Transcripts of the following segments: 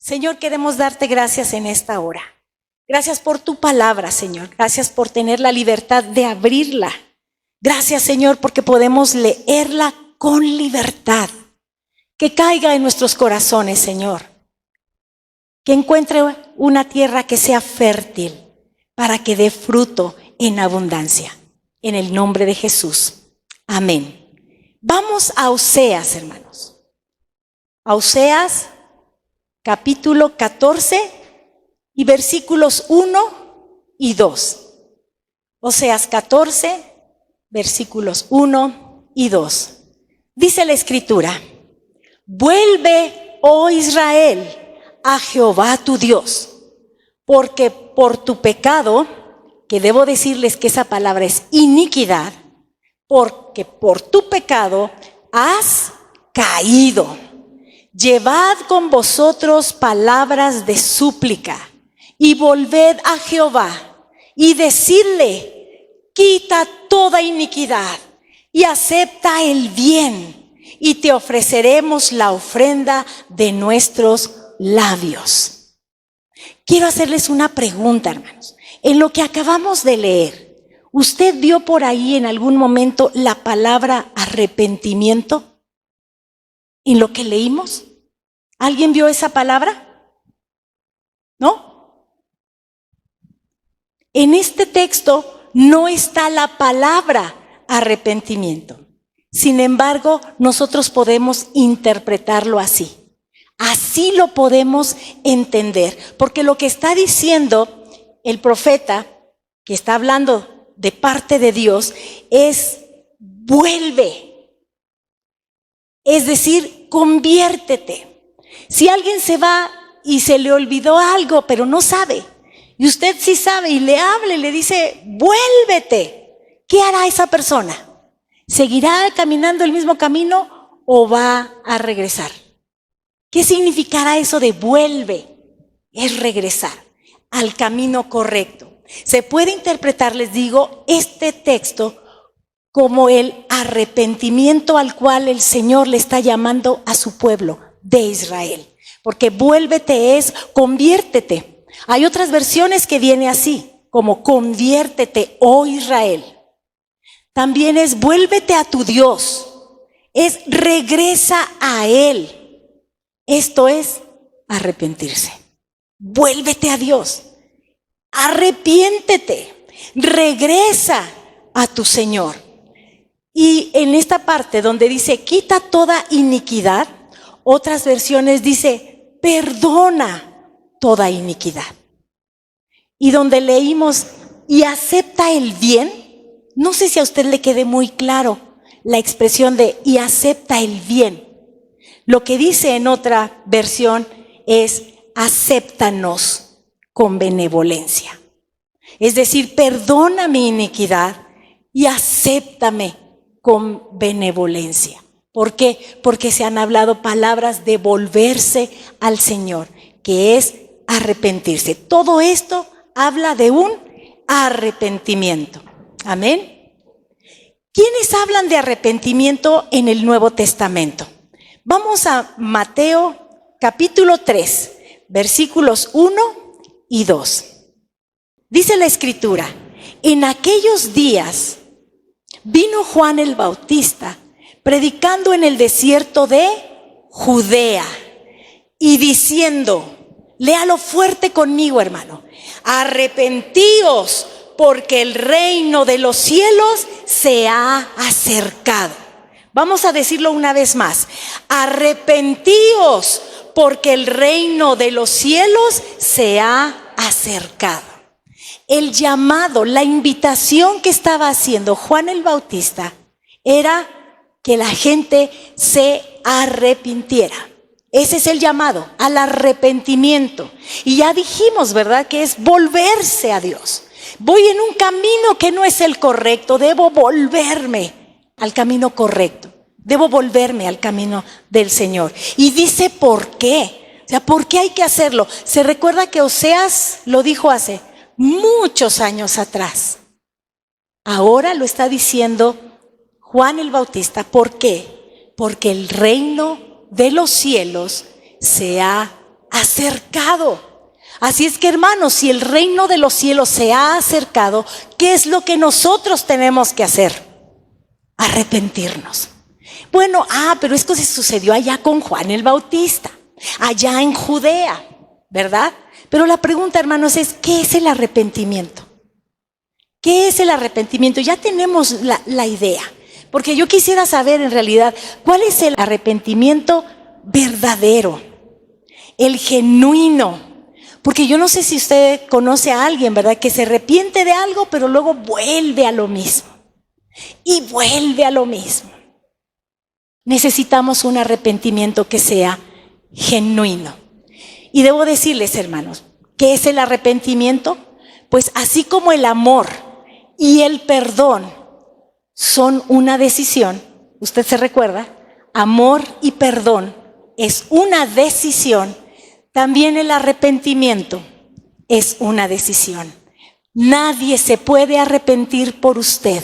Señor, queremos darte gracias en esta hora. Gracias por tu palabra, Señor. Gracias por tener la libertad de abrirla. Gracias, Señor, porque podemos leerla con libertad. Que caiga en nuestros corazones, Señor. Que encuentre una tierra que sea fértil para que dé fruto en abundancia. En el nombre de Jesús. Amén. Vamos a Oseas, hermanos. A Oseas, capítulo 14 y versículos 1 y 2. Oseas 14, versículos 1 y 2. Dice la Escritura: vuelve, oh Israel, a Jehová tu Dios, porque por tu pecado, que debo decirles que esa palabra es iniquidad, porque por tu pecado has caído. Llevad con vosotros palabras de súplica y volved a Jehová y decidle: quita toda iniquidad y acepta el bien, y te ofreceremos la ofrenda de nuestros labios. Quiero hacerles una pregunta, hermanos. En lo que acabamos de leer, ¿usted vio por ahí en algún momento la palabra arrepentimiento? ¿En lo que leímos? ¿Alguien vio esa palabra? ¿No? En este texto no está la palabra arrepentimiento. Sin embargo, nosotros podemos interpretarlo así. Así lo podemos entender, porque lo que está diciendo el profeta, que está hablando de parte de Dios, es: vuelve. Es decir, conviértete. Si alguien se va y se le olvidó algo, pero no sabe, y usted sí sabe y le habla y le dice: vuélvete, ¿qué hará esa persona? ¿Seguirá caminando el mismo camino o va a regresar? ¿Qué significará eso de vuelve? Es regresar al camino correcto. Se puede interpretar, les digo, este texto como el arrepentimiento al cual el Señor le está llamando a su pueblo de Israel. Porque vuélvete es conviértete. Hay otras versiones que viene así, como conviértete, oh Israel. También es vuélvete a tu Dios, es regresa a Él. Esto es arrepentirse. Vuélvete a Dios, arrepiéntete, regresa a tu Señor. Y en esta parte donde dice quita toda iniquidad, otras versiones dice perdona toda iniquidad. Y donde leímos y acepta el bien, no sé si a usted le quede muy claro la expresión de y acepta el bien. Lo que dice en otra versión es acéptanos con benevolencia. Es decir, perdona mi iniquidad y acéptame con benevolencia. ¿Por qué? Porque se han hablado palabras de volverse al Señor, que es arrepentirse. Todo esto habla de un arrepentimiento. Amén. ¿Quiénes hablan de arrepentimiento en el Nuevo Testamento? Vamos a Mateo capítulo 3, versículos 1 y 2. Dice la Escritura: en aquellos días vino Juan el Bautista predicando en el desierto de Judea y diciendo, léalo fuerte conmigo, hermano: arrepentíos, porque el reino de los cielos se ha acercado. Vamos a decirlo una vez más: arrepentíos, porque el reino de los cielos se ha acercado. El llamado, la invitación que estaba haciendo Juan el Bautista era que la gente se arrepintiera. Ese es el llamado, al arrepentimiento. Y ya dijimos, ¿verdad?, que es volverse a Dios. Voy en un camino que no es el correcto, debo volverme al camino correcto. Debo volverme al camino del Señor. Y dice por qué. O sea, ¿por qué hay que hacerlo? Se recuerda que Oseas lo dijo hace muchos años atrás. Ahora lo está diciendo Juan el Bautista. ¿Por qué? Porque el reino de los cielos se ha acercado. Así es que, hermanos, si el reino de los cielos se ha acercado, ¿qué es lo que nosotros tenemos que hacer? Arrepentirnos. Bueno, pero esto se sucedió allá con Juan el Bautista, allá en Judea, ¿verdad? Pero la pregunta, hermanos, es ¿qué es el arrepentimiento? ¿Qué es el arrepentimiento? Ya tenemos la idea, porque yo quisiera saber en realidad cuál es el arrepentimiento verdadero, el genuino. Porque yo no sé si usted conoce a alguien, ¿verdad?, que se arrepiente de algo, pero luego vuelve a lo mismo. Y vuelve a lo mismo. Necesitamos un arrepentimiento que sea genuino. Y debo decirles, hermanos, ¿qué es el arrepentimiento? Pues así como el amor y el perdón son una decisión, usted se recuerda, amor y perdón es una decisión, también el arrepentimiento es una decisión. Nadie se puede arrepentir por usted.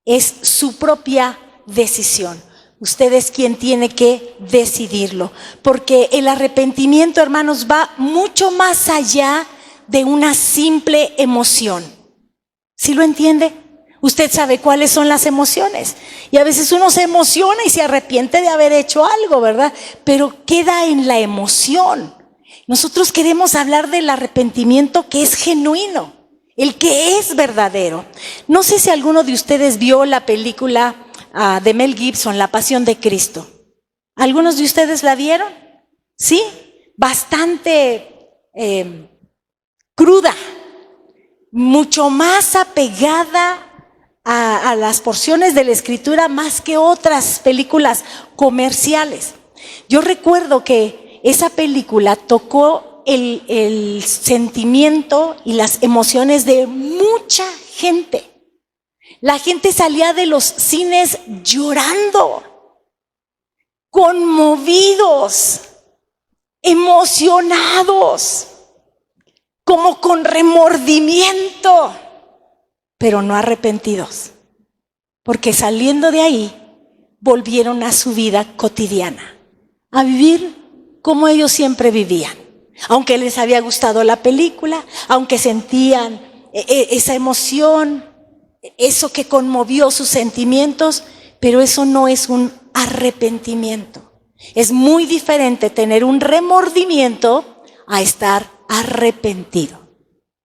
Es su propia decisión. Usted es quien tiene que decidirlo. Porque el arrepentimiento, hermanos, va mucho más allá de una simple emoción. ¿Sí lo entiende? Usted sabe cuáles son las emociones. Y a veces uno se emociona y se arrepiente de haber hecho algo, ¿verdad? Pero queda en la emoción. Nosotros queremos hablar del arrepentimiento que es genuino, el que es verdadero. No sé si alguno de ustedes vio la película de Mel Gibson, La Pasión de Cristo. ¿Algunos de ustedes la vieron? Sí, bastante cruda, mucho más apegada a las porciones de la Escritura más que otras películas comerciales. Yo recuerdo que esa película tocó el sentimiento y las emociones de mucha gente. La gente salía de los cines llorando, conmovidos, emocionados, como con remordimiento, pero no arrepentidos, porque saliendo de ahí volvieron a su vida cotidiana, a vivir como ellos siempre vivían, aunque les había gustado la película, aunque sentían esa emoción, eso que conmovió sus sentimientos, pero eso no es un arrepentimiento. Es muy diferente tener un remordimiento a estar arrepentido.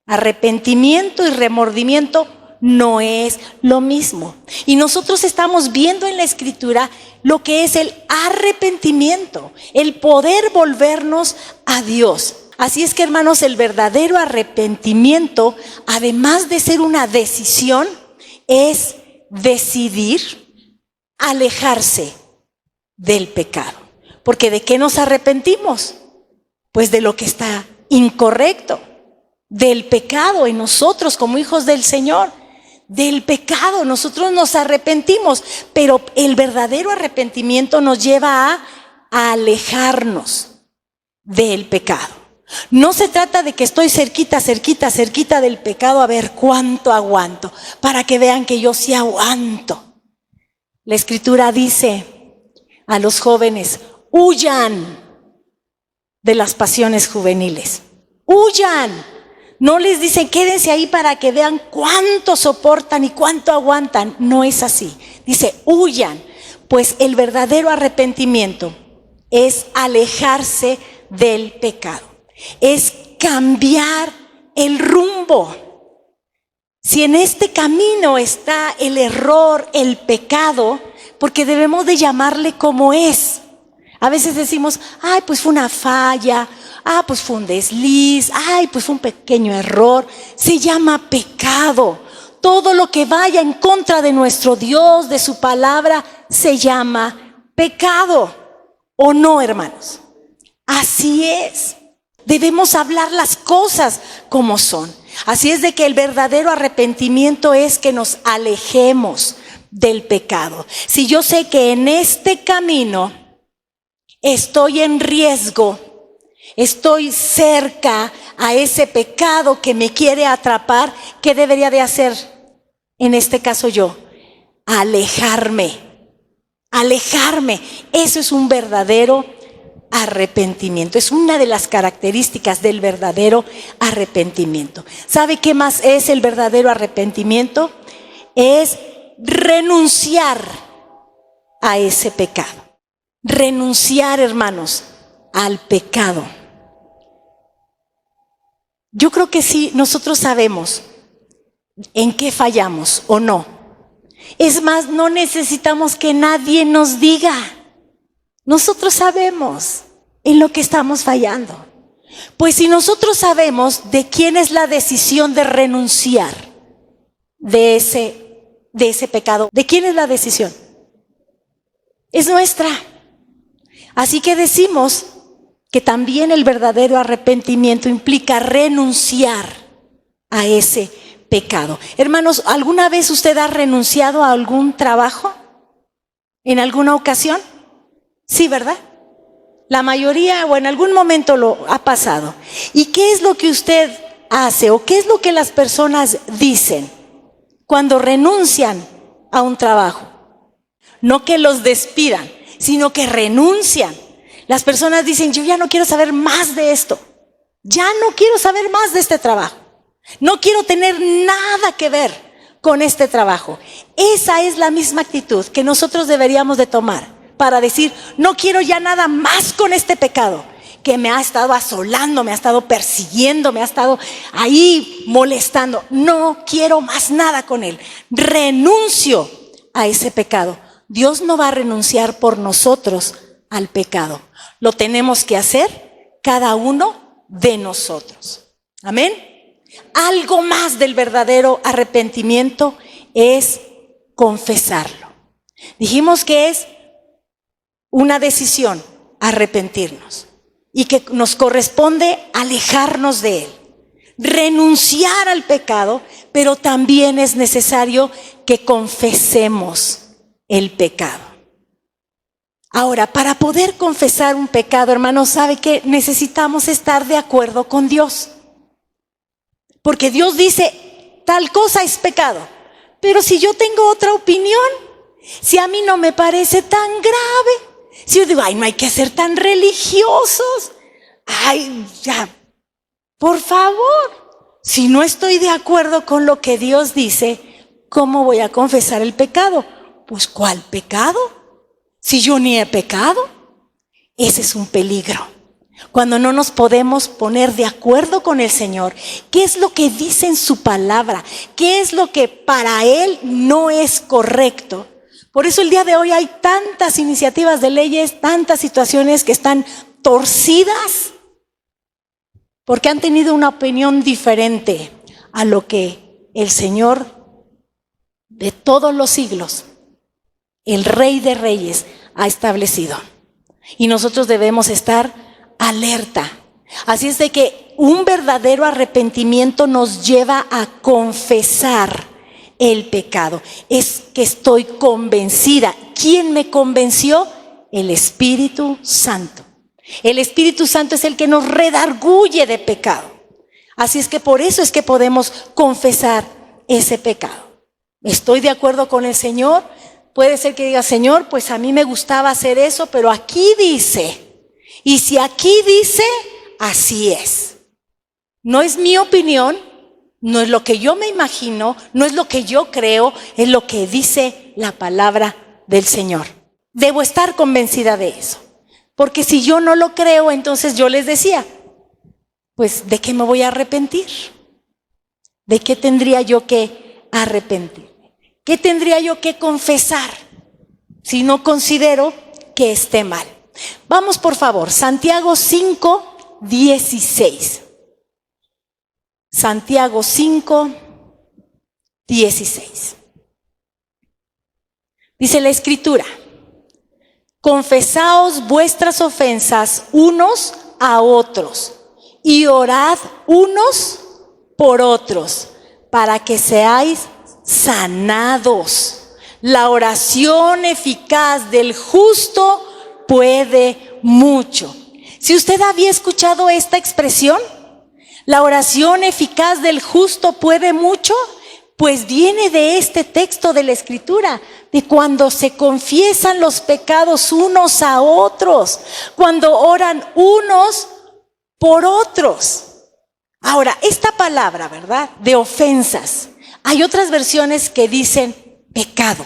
Arrepentimiento y remordimiento no es lo mismo. Y nosotros estamos viendo en la Escritura lo que es el arrepentimiento, el poder volvernos a Dios. Así es que, hermanos, el verdadero arrepentimiento, además de ser una decisión, es decidir alejarse del pecado. Porque ¿de qué nos arrepentimos? Pues de lo que está incorrecto, del pecado en nosotros como hijos del Señor. Del pecado, nosotros nos arrepentimos, pero el verdadero arrepentimiento nos lleva a alejarnos del pecado. No se trata de que estoy cerquita del pecado, a ver cuánto aguanto, para que vean que yo sí aguanto. La Escritura dice a los jóvenes, huyan de las pasiones juveniles, huyan. No les dicen quédense ahí para que vean cuánto soportan y cuánto aguantan. No es así. Dice huyan, pues el verdadero arrepentimiento es alejarse del pecado. Es cambiar el rumbo. Si en este camino está el error, el pecado, porque debemos de llamarle como es. A veces decimos, ay, pues fue una falla, pues fue un desliz, pues fue un pequeño error. Se llama pecado. Todo lo que vaya en contra de nuestro Dios, de su palabra, se llama pecado. ¿O no, hermanos? Así es. Debemos hablar las cosas como son. Así es de que el verdadero arrepentimiento es que nos alejemos del pecado. Si yo sé que en este camino estoy en riesgo, estoy cerca a ese pecado que me quiere atrapar, ¿qué debería de hacer? En este caso yo, alejarme. Eso es un verdadero arrepentimiento. Es una de las características del verdadero arrepentimiento. ¿Sabe qué más es el verdadero arrepentimiento? Es renunciar a ese pecado. Renunciar, hermanos, al pecado. Yo creo que sí, nosotros sabemos en qué fallamos o no. Es más, no necesitamos que nadie nos diga. Nosotros sabemos en lo que estamos fallando. Pues si nosotros sabemos de quién es la decisión de renunciar de ese pecado, ¿de quién es la decisión? Es nuestra. Así que decimos que también el verdadero arrepentimiento implica renunciar a ese pecado. Hermanos, ¿alguna vez usted ha renunciado a algún trabajo? ¿En alguna ocasión? Sí, ¿verdad? La mayoría o en algún momento lo ha pasado. ¿Y qué es lo que usted hace o qué es lo que las personas dicen cuando renuncian a un trabajo? No que los despidan, sino que renuncian. Las personas dicen, yo ya no quiero saber más de esto. Ya no quiero saber más de este trabajo. No quiero tener nada que ver con este trabajo. Esa es la misma actitud que nosotros deberíamos de tomar para decir, no quiero ya nada más con este pecado que me ha estado asolando, me ha estado persiguiendo, me ha estado ahí molestando. No quiero más nada con él. Renuncio a ese pecado. Dios no va a renunciar por nosotros al pecado. Lo tenemos que hacer cada uno de nosotros. Amén. Algo más del verdadero arrepentimiento es confesarlo. Dijimos que es una decisión arrepentirnos y que nos corresponde alejarnos de él, renunciar al pecado, pero también es necesario que confesemos el pecado. Ahora, para poder confesar un pecado, hermanos, ¿sabe que necesitamos estar de acuerdo con Dios? Porque Dios dice, tal cosa es pecado. Pero si yo tengo otra opinión, si a mí no me parece tan grave, si yo digo, ay, no hay que ser tan religiosos, ay, ya, por favor, si no estoy de acuerdo con lo que Dios dice, ¿cómo voy a confesar el pecado? Pues, ¿cuál pecado? Si yo ni he pecado. Ese es un peligro. Cuando no nos podemos poner de acuerdo con el Señor, ¿qué es lo que dice en su palabra? ¿Qué es lo que para Él no es correcto? Por eso el día de hoy hay tantas iniciativas de leyes, tantas situaciones que están torcidas, porque han tenido una opinión diferente a lo que el Señor de todos los siglos, el Rey de Reyes, ha establecido. Y nosotros debemos estar alerta. Así es de que un verdadero arrepentimiento nos lleva a confesar el pecado. Es que estoy convencida. ¿Quién me convenció? El Espíritu Santo. El Espíritu Santo es el que nos redarguye de pecado. Así es que por eso es que podemos confesar ese pecado. Estoy de acuerdo con el Señor. Puede ser que diga, Señor, pues a mí me gustaba hacer eso, pero aquí dice. Y si aquí dice, así es. No es mi opinión, no es lo que yo me imagino, no es lo que yo creo, es lo que dice la palabra del Señor. Debo estar convencida de eso. Porque si yo no lo creo, entonces yo les decía, pues ¿de qué me voy a arrepentir? ¿De qué tendría yo que arrepentirme? ¿Qué tendría yo que confesar si no considero que esté mal? Vamos por favor, Santiago 5:16. Santiago 5:16. Dice la Escritura, confesaos vuestras ofensas unos a otros y orad unos por otros para que seáis sanados. La oración eficaz del justo puede mucho. Si usted había escuchado esta expresión, la oración eficaz del justo puede mucho, Pues viene de este texto de la Escritura, de cuando se confiesan los pecados unos a otros, cuando oran unos por otros. Ahora, esta palabra, ¿verdad?, de ofensas, hay otras versiones que dicen pecado,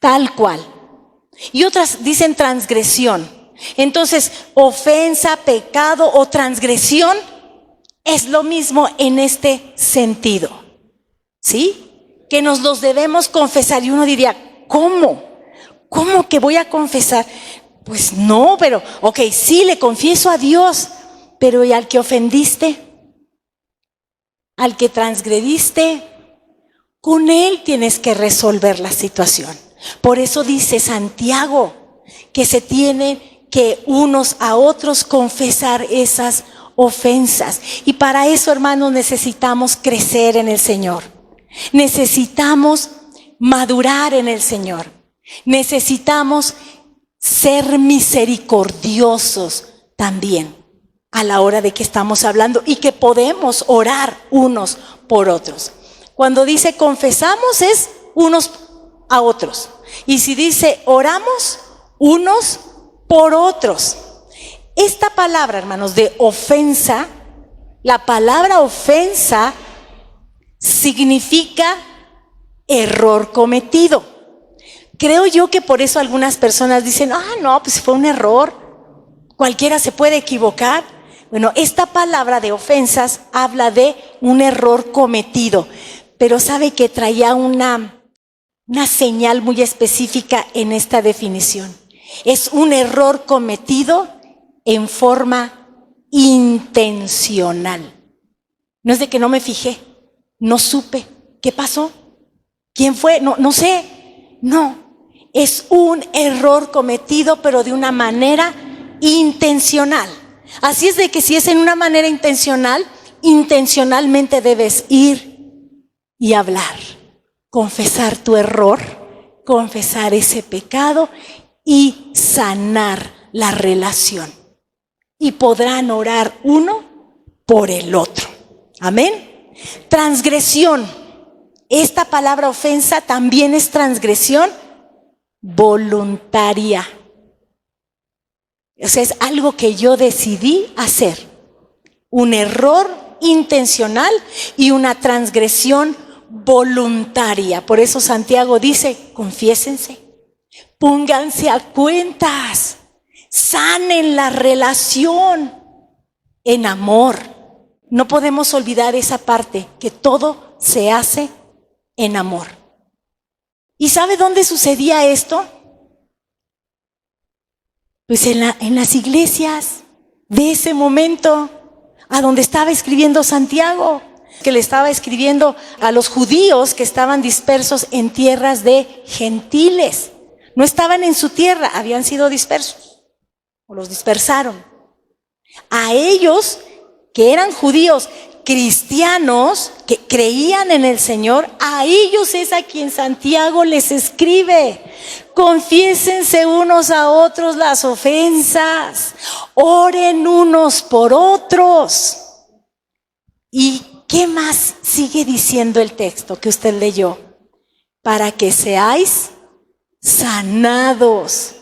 tal cual, y otras dicen transgresión. Entonces, ofensa, pecado o transgresión es lo mismo en este sentido, ¿sí? Que nos los debemos confesar. Y uno diría, ¿cómo? ¿Cómo que voy a confesar? Pues no, pero, ok, sí, le confieso a Dios, pero ¿y al que ofendiste? ¿Al que transgrediste? Con él tienes que resolver la situación. Por eso dice Santiago que se tiene que unos a otros confesar esas ofensas. Y para eso, hermanos, necesitamos crecer en el Señor. Necesitamos madurar en el Señor. Necesitamos ser misericordiosos también a la hora de que estamos hablando y que podemos orar unos por otros. Cuando dice confesamos es unos a otros. Y si dice oramos unos por otros. Esta palabra, hermanos, de ofensa, la palabra ofensa significa error cometido. Creo yo que por eso algunas personas dicen, no, pues fue un error, cualquiera se puede equivocar. Bueno, esta palabra de ofensas habla de un error cometido, pero sabe que traía una señal muy específica en esta definición. Es un error cometido en forma intencional. No es de que no me fijé, no supe, ¿qué pasó? ¿Quién fue? No sé. No, es un error cometido, pero de una manera intencional. Así es de que si es en una manera intencional, intencionalmente debes ir y hablar, confesar tu error, confesar ese pecado y sanar la relación. Y podrán orar uno por el otro. Amén. Transgresión. Esta palabra ofensa también es transgresión voluntaria. O sea, es algo que yo decidí hacer. Un error intencional y una transgresión voluntaria. Por eso Santiago dice, confiésense, pónganse a cuentas, sanen la relación en amor. No podemos olvidar esa parte, que todo se hace en amor. ¿Y sabe dónde sucedía esto? Pues en las iglesias de ese momento, a donde estaba escribiendo Santiago, que le estaba escribiendo a los judíos que estaban dispersos en tierras de gentiles. No estaban en su tierra, habían sido dispersos, o los dispersaron. A ellos, que eran judíos cristianos, que creían en el Señor, a ellos es a quien Santiago les escribe. Confiésense unos a otros las ofensas, oren unos por otros. ¿Y qué más sigue diciendo el texto que usted leyó? Para que seáis sanados.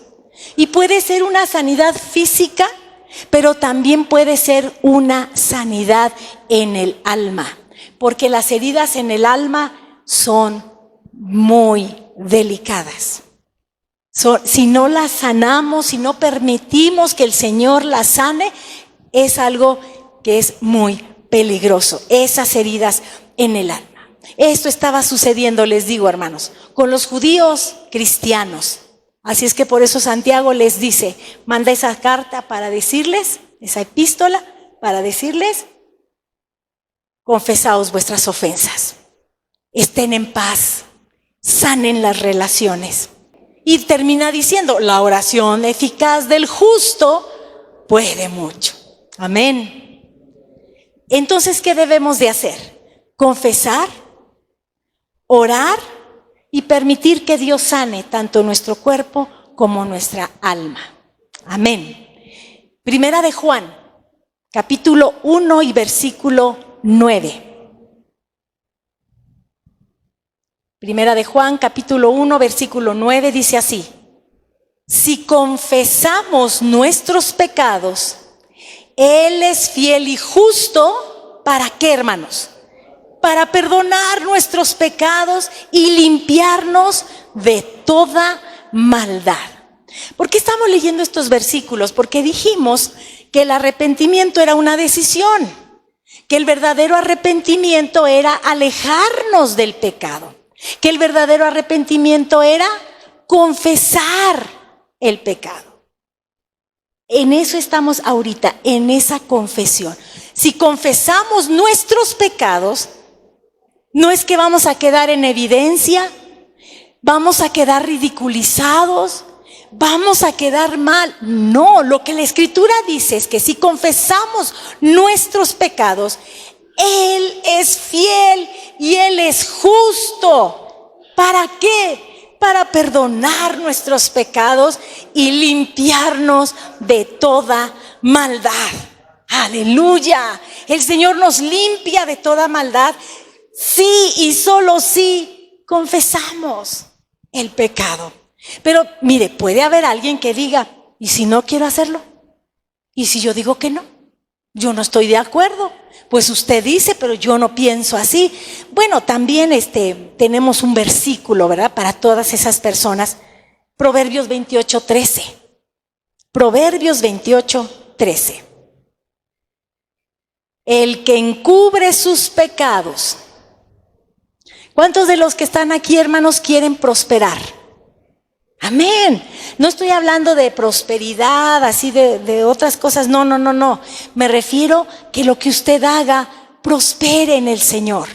Y puede ser una sanidad física, pero también puede ser una sanidad en el alma, porque las heridas en el alma son muy delicadas. Si no las sanamos, si no permitimos que el Señor las sane, es algo que es muy peligroso, esas heridas en el alma. Esto estaba sucediendo, les digo, hermanos, con los judíos cristianos. Así es que por eso Santiago les dice, manda esa carta para decirles, esa epístola, para decirles, confesaos vuestras ofensas, estén en paz, sanen las relaciones. Y termina diciendo, la oración eficaz del justo puede mucho. Amén. Entonces, ¿qué debemos de hacer? Confesar, orar y permitir que Dios sane tanto nuestro cuerpo como nuestra alma. Amén. Primera de Juan, capítulo 1 y versículo 9. Primera de Juan, capítulo 1, versículo 9, dice así: si confesamos nuestros pecados, Él es fiel y justo, ¿para qué, hermanos? Para perdonar nuestros pecados y limpiarnos de toda maldad. ¿Por qué estamos leyendo estos versículos? Porque dijimos que el arrepentimiento era una decisión, que el verdadero arrepentimiento era alejarnos del pecado, que el verdadero arrepentimiento era confesar el pecado. En eso estamos ahorita, en esa confesión. Si confesamos nuestros pecados, no es que vamos a quedar en evidencia, vamos a quedar ridiculizados, vamos a quedar mal. No, lo que la Escritura dice es que si confesamos nuestros pecados, Él es fiel y Él es justo. ¿Para qué? Para perdonar nuestros pecados y limpiarnos de toda maldad. ¡Aleluya! El Señor nos limpia de toda maldad. Sí y solo sí confesamos el pecado. Pero mire, puede haber alguien que diga, ¿y si no quiero hacerlo? ¿Y si yo digo que no? Yo no estoy de acuerdo. Pues usted dice, pero yo no pienso así. Bueno, también tenemos un versículo, ¿verdad? Para todas esas personas. Proverbios 28:13. Proverbios 28:13. El que encubre sus pecados. ¿Cuántos de los que están aquí, hermanos, quieren prosperar? Amén. No estoy hablando de prosperidad, así de otras cosas. No. Me refiero que lo que usted haga prospere en el Señor.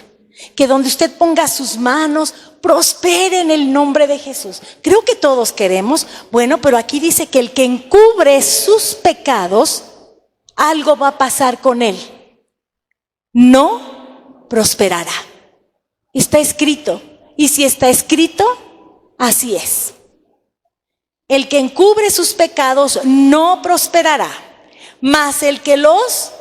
Que donde usted ponga sus manos, prospere en el nombre de Jesús. Creo que todos queremos. Bueno, pero aquí dice que el que encubre sus pecados, algo va a pasar con él. No prosperará. Está escrito. Y si está escrito, así es. El que encubre sus pecados no prosperará, mas el que los,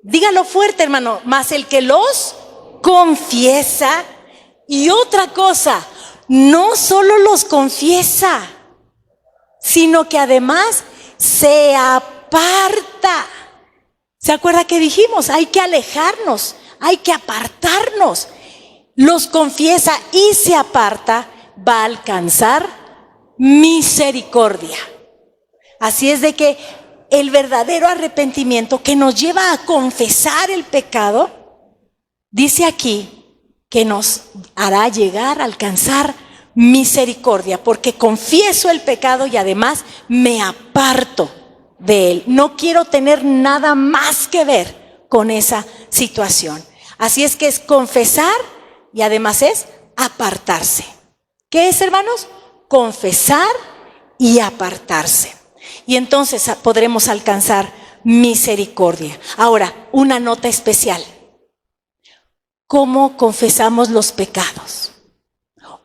dígalo fuerte, hermano, mas el que los confiesa. Y otra cosa, no solo los confiesa, sino que además se aparta. ¿Se acuerda que dijimos? Hay que alejarnos, hay que apartarnos. Los confiesa y se aparta, va a alcanzar misericordia. Así es de que el verdadero arrepentimiento que nos lleva a confesar el pecado, dice aquí que nos hará llegar a alcanzar misericordia, porque confieso el pecado y además me aparto de él. No quiero tener nada más que ver con esa situación. Así es que es confesar y además es apartarse. ¿Qué es, hermanos? Confesar y apartarse. Y entonces podremos alcanzar misericordia. Ahora, una nota especial. ¿Cómo confesamos los pecados?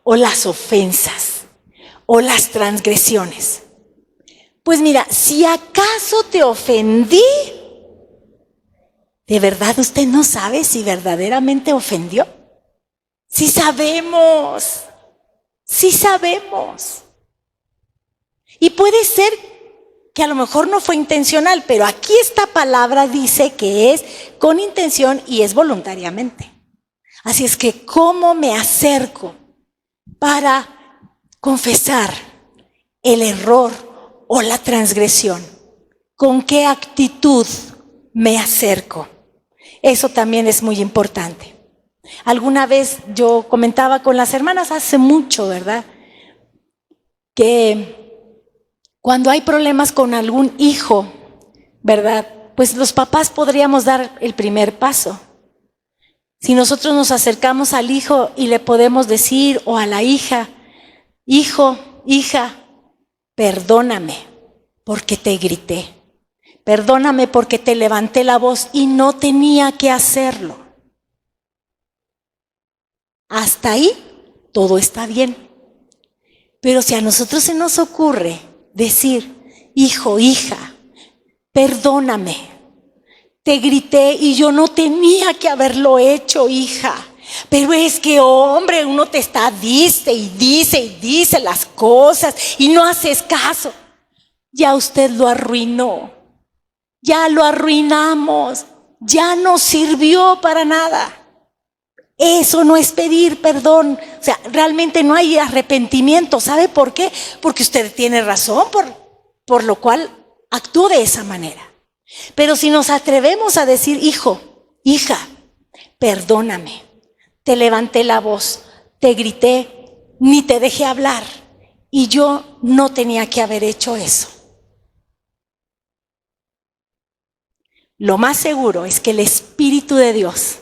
O las ofensas, o las transgresiones. Pues mira, si acaso te ofendí, ¿de verdad usted no sabe si verdaderamente ofendió? Sí sabemos. Sí sabemos. Y puede ser que a lo mejor no fue intencional, pero aquí esta palabra dice que es con intención y es voluntariamente. Así es que, ¿cómo me acerco para confesar el error o la transgresión? ¿Con qué actitud me acerco? Eso también es muy importante. Alguna vez yo comentaba con las hermanas hace mucho, ¿verdad? Que cuando hay problemas con algún hijo, ¿verdad? Pues los papás podríamos dar el primer paso. Si nosotros nos acercamos al hijo y le podemos decir, o a la hija, hijo, hija, perdóname porque te grité. Perdóname porque te levanté la voz y no tenía que hacerlo. Hasta ahí todo está bien. Pero si a nosotros se nos ocurre decir, hijo, hija, perdóname, te grité y yo no tenía que haberlo hecho, hija, Pero es que, hombre, uno te está, dice y dice y dice las cosas y no haces caso. Ya usted lo arruinó. Ya lo arruinamos. Ya no sirvió para nada. Eso no es pedir perdón. O sea, realmente no hay arrepentimiento. ¿Sabe por qué? Porque usted tiene razón, por lo cual actuó de esa manera. Pero si nos atrevemos a decir, hijo, hija, perdóname, te levanté la voz, te grité, ni te dejé hablar, y yo no tenía que haber hecho eso. Lo más seguro es que el Espíritu de Dios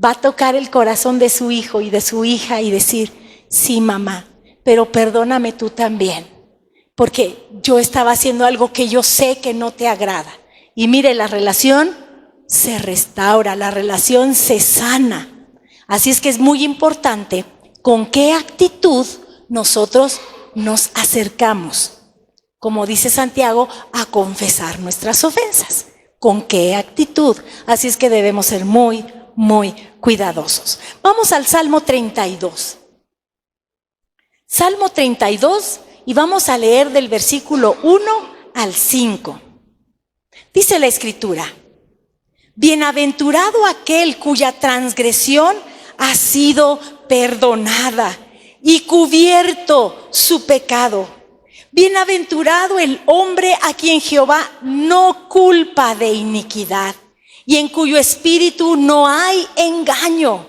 va a tocar el corazón de su hijo y de su hija y decir, sí, mamá, pero perdóname tú también, porque yo estaba haciendo algo que yo sé que no te agrada. Y mire, la relación se restaura, la relación se sana. Así es que es muy importante con qué actitud nosotros nos acercamos, como dice Santiago, a confesar nuestras ofensas. ¿Con qué actitud? Así es que debemos ser muy, muy cuidadosos. Vamos al Salmo 32. Salmo 32 y vamos a leer del versículo 1 al 5. Dice la Escritura, bienaventurado aquel cuya transgresión ha sido perdonada y cubierto su pecado. Bienaventurado el hombre a quien Jehová no culpa de iniquidad y en cuyo espíritu no hay engaño.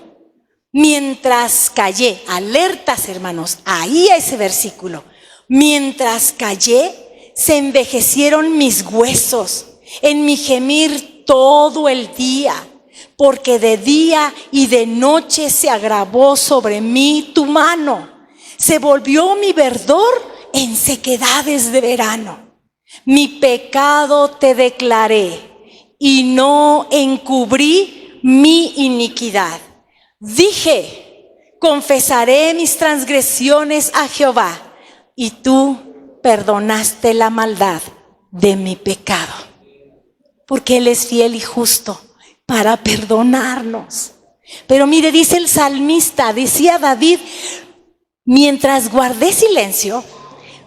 Mientras callé, alertas hermanos, ahí ese versículo, mientras callé, se envejecieron mis huesos en mi gemir todo el día, porque de día y de noche se agravó sobre mí tu mano. Se volvió mi verdor en sequedades de verano. Mi pecado te declaré y no encubrí mi iniquidad. Dije, confesaré mis transgresiones a Jehová, y tú perdonaste la maldad de mi pecado. Porque Él es fiel y justo para perdonarnos. Pero mire, dice el salmista, decía David, mientras guardé silencio,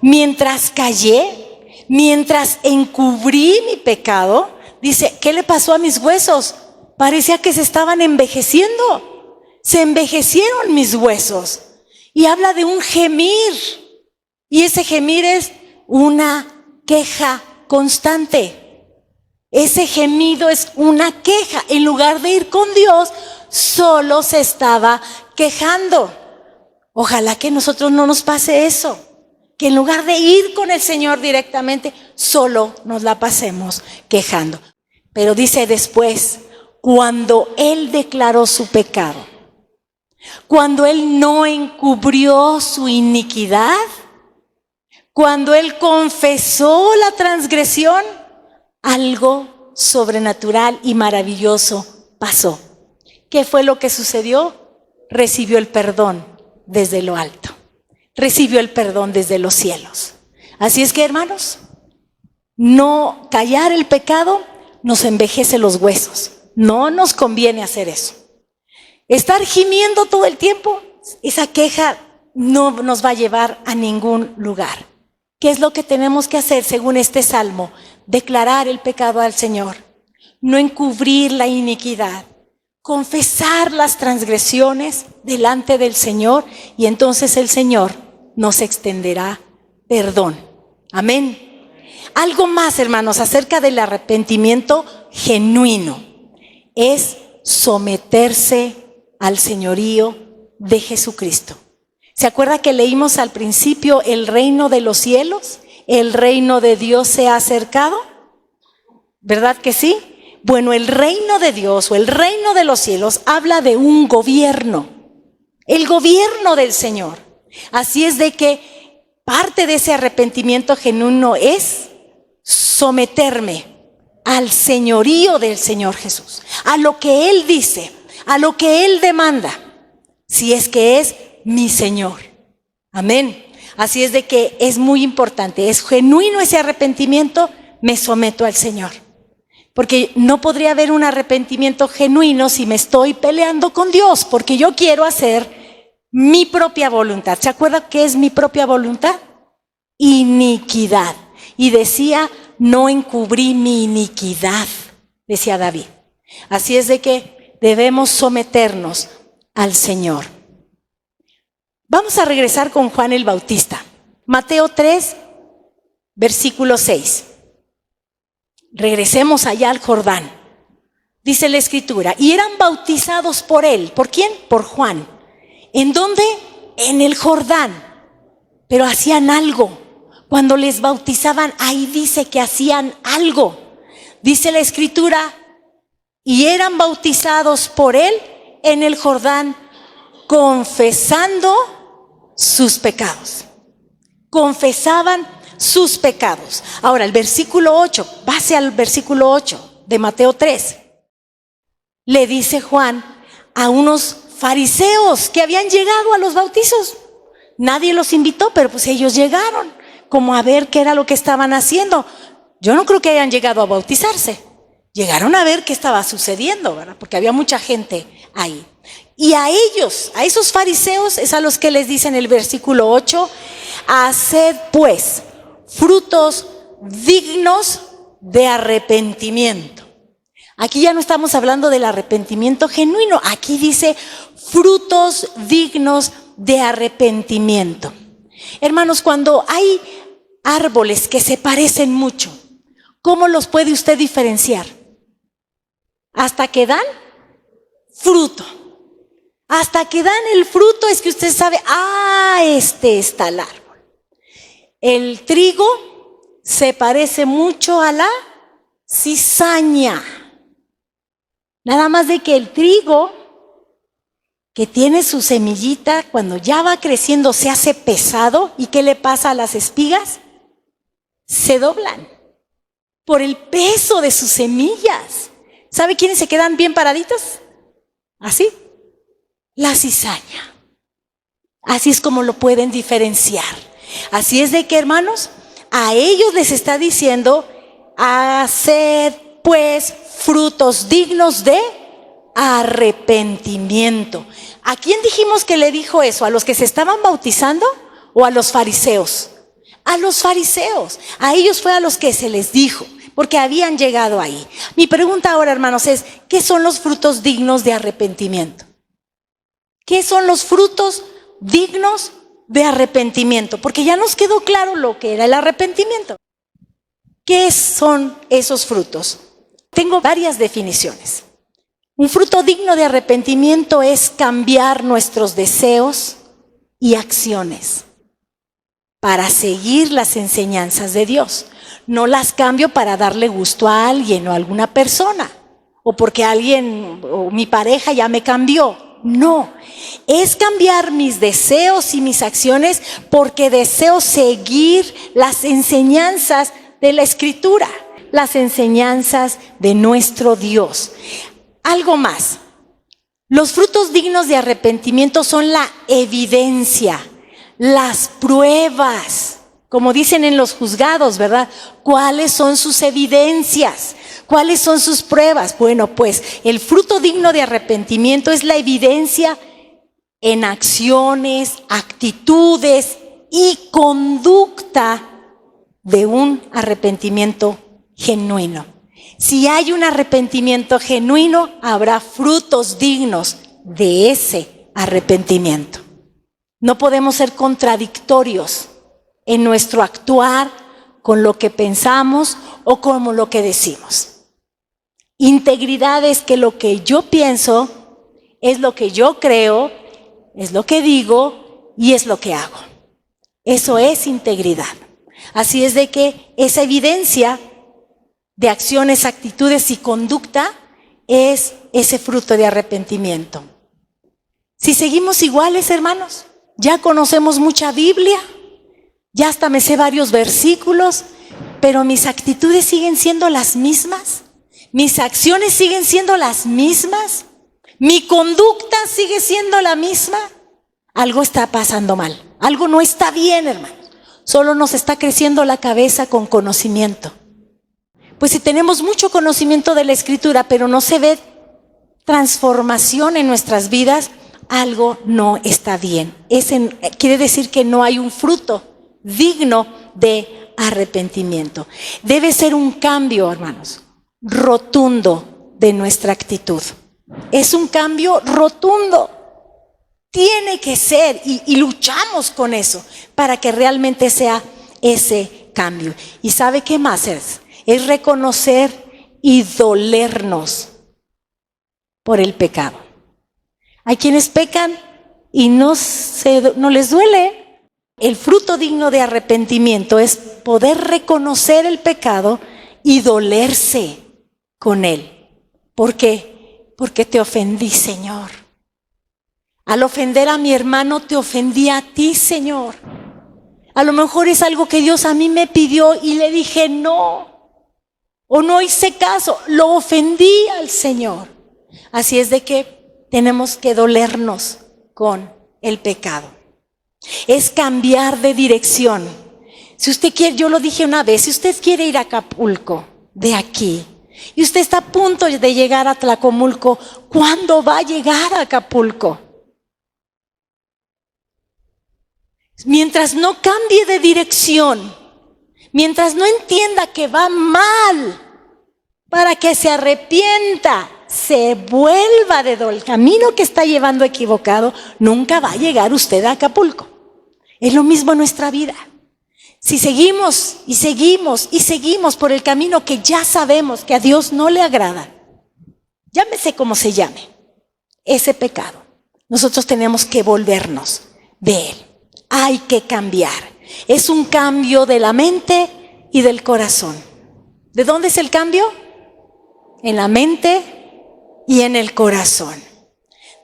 mientras callé, mientras encubrí mi pecado, dice, ¿qué le pasó a mis huesos? Parecía que se estaban envejeciendo. Se envejecieron mis huesos. Y habla de un gemir. Y ese gemir es una queja constante. Ese gemido es una queja. En lugar de ir con Dios, solo se estaba quejando. Ojalá que a nosotros no nos pase eso. Que en lugar de ir con el Señor directamente, solo nos la pasemos quejando. Pero dice después, cuando Él declaró su pecado, cuando Él no encubrió su iniquidad, cuando Él confesó la transgresión, algo sobrenatural y maravilloso pasó. ¿Qué fue lo que sucedió? Recibió el perdón desde lo alto. Recibió el perdón desde los cielos. Así es que, hermanos, no callar el pecado nos envejece los huesos. No nos conviene hacer eso. Estar gimiendo todo el tiempo, esa queja no nos va a llevar a ningún lugar. ¿Qué es lo que tenemos que hacer según este salmo? Declarar el pecado al Señor, no encubrir la iniquidad, confesar las transgresiones delante del Señor, y entonces el Señor nos extenderá perdón. Amén. Algo más, hermanos, acerca del arrepentimiento genuino es someterse al señorío de Jesucristo. ¿Se acuerda que leímos al principio el reino de los cielos? ¿El reino de Dios se ha acercado? ¿Verdad que sí? Bueno, el reino de Dios o el reino de los cielos habla de un gobierno, el gobierno del Señor. Así es de que parte de ese arrepentimiento genuino es someterme al señorío del Señor Jesús, a lo que Él dice, a lo que Él demanda, si es que es mi Señor. Amén. Así es de que es muy importante, es genuino ese arrepentimiento, me someto al Señor. Porque no podría haber un arrepentimiento genuino si me estoy peleando con Dios, porque yo quiero hacer mi propia voluntad. ¿Se acuerda qué es mi propia voluntad? Iniquidad. Y decía, no encubrí mi iniquidad, decía David. Así es de que debemos someternos al Señor. Vamos a regresar con Juan el Bautista. Mateo 3, versículo 6. Regresemos allá al Jordán. Dice la Escritura, y eran bautizados por él. ¿Por quién? Por Juan. ¿En dónde? En el Jordán. Pero hacían algo. Cuando les bautizaban, ahí dice que hacían algo. Dice la Escritura, y eran bautizados por él en el Jordán, confesando sus pecados. Confesaban sus pecados. Ahora, el versículo 8, base al versículo 8 de Mateo 3. Le dice Juan a unos fariseos que habían llegado a los bautizos. Nadie los invitó, pero pues ellos llegaron como a ver qué era lo que estaban haciendo. Yo no creo que hayan llegado a bautizarse. Llegaron a ver qué estaba sucediendo, ¿verdad? Porque había mucha gente ahí. Y a ellos, a esos fariseos, es a los que les dice en el versículo 8, haced pues frutos dignos de arrepentimiento. Aquí ya no estamos hablando del arrepentimiento genuino, aquí dice frutos dignos de arrepentimiento. Hermanos, cuando hay árboles que se parecen mucho, ¿cómo los puede usted diferenciar? Hasta que dan fruto. Hasta que dan el fruto es que usted sabe, este está el árbol. El trigo se parece mucho a la cizaña. Nada más de que el trigo, que tiene su semillita, cuando ya va creciendo se hace pesado. ¿Y qué le pasa a las espigas? Se doblan por el peso de sus semillas. ¿Sabe quiénes se quedan bien paraditos? Así. La cizaña. Así es como lo pueden diferenciar. Así es de que, hermanos, a ellos les está diciendo, haced pues frutos dignos de arrepentimiento. ¿A quién dijimos que le dijo eso? ¿A los que se estaban bautizando o a los fariseos? A los fariseos. A ellos fue a los que se les dijo, porque habían llegado ahí. Mi pregunta ahora, hermanos, es, ¿qué son los frutos dignos de arrepentimiento? ¿Qué son los frutos dignos de arrepentimiento? Porque ya nos quedó claro lo que era el arrepentimiento. ¿Qué son esos frutos? Tengo varias definiciones. Un fruto digno de arrepentimiento es cambiar nuestros deseos y acciones para seguir las enseñanzas de Dios. No las cambio para darle gusto a alguien o a alguna persona, o porque alguien o mi pareja ya me cambió. No, es cambiar mis deseos y mis acciones porque deseo seguir las enseñanzas de la Escritura, las enseñanzas de nuestro Dios. Algo más, los frutos dignos de arrepentimiento son la evidencia, las pruebas, como dicen en los juzgados, ¿verdad? ¿Cuáles son sus evidencias? ¿Cuáles son sus pruebas? Bueno, pues el fruto digno de arrepentimiento es la evidencia en acciones, actitudes y conducta de un arrepentimiento genuino. Si hay un arrepentimiento genuino, habrá frutos dignos de ese arrepentimiento. No podemos ser contradictorios en nuestro actuar con lo que pensamos o con lo que decimos. Integridad es que lo que yo pienso es lo que yo creo, es lo que digo y es lo que hago. Eso es integridad. Así es de que esa evidencia de acciones, actitudes y conducta es ese fruto de arrepentimiento. Si seguimos iguales, hermanos, ya conocemos mucha Biblia, ya hasta me sé varios versículos, pero mis actitudes siguen siendo las mismas, mis acciones siguen siendo las mismas, mi conducta sigue siendo la misma. Algo está pasando mal, algo no está bien, hermanos. Solo nos está creciendo la cabeza con conocimiento. Pues si tenemos mucho conocimiento de la Escritura, pero no se ve transformación en nuestras vidas, algo no está bien. Quiere decir que no hay un fruto digno de arrepentimiento. Debe ser un cambio, hermanos, rotundo de nuestra actitud. Es un cambio rotundo. Tiene que ser, y luchamos con eso para que realmente sea ese cambio. ¿Y sabe qué más es? Es reconocer y dolernos por el pecado. Hay quienes pecan y no les duele. El fruto digno de arrepentimiento es poder reconocer el pecado y dolerse con él. ¿Por qué? Porque te ofendí, Señor. Al ofender a mi hermano, te ofendí a ti, Señor. A lo mejor es algo que Dios a mí me pidió y le dije no. O no hice caso, lo ofendí al Señor. Así es de que tenemos que dolernos con el pecado. Es cambiar de dirección. Si usted quiere, yo lo dije una vez, si usted quiere ir a Acapulco, de aquí, y usted está a punto de llegar a Tlacomulco, ¿cuándo va a llegar a Acapulco? Mientras no cambie de dirección, mientras no entienda que va mal, para que se arrepienta, se vuelva del camino que está llevando equivocado, nunca va a llegar usted a Acapulco. Es lo mismo en nuestra vida. Si seguimos y seguimos y seguimos por el camino que ya sabemos que a Dios no le agrada, llámese como se llame, ese pecado, nosotros tenemos que volvernos de él. Hay que cambiar. Es un cambio de la mente y del corazón. ¿De dónde es el cambio? En la mente y en el corazón.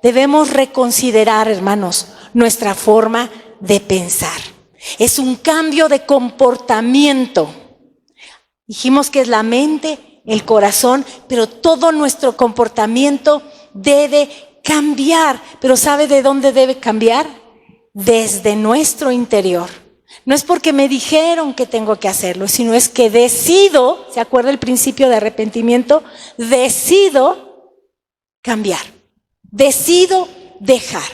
Debemos reconsiderar, hermanos, nuestra forma de pensar. Es un cambio de comportamiento. Dijimos que es la mente, el corazón, pero todo nuestro comportamiento debe cambiar. ¿Pero sabe de dónde debe cambiar? Desde nuestro interior. No es porque me dijeron que tengo que hacerlo, sino es que decido, ¿se acuerda el principio de arrepentimiento? Decido cambiar, decido dejar.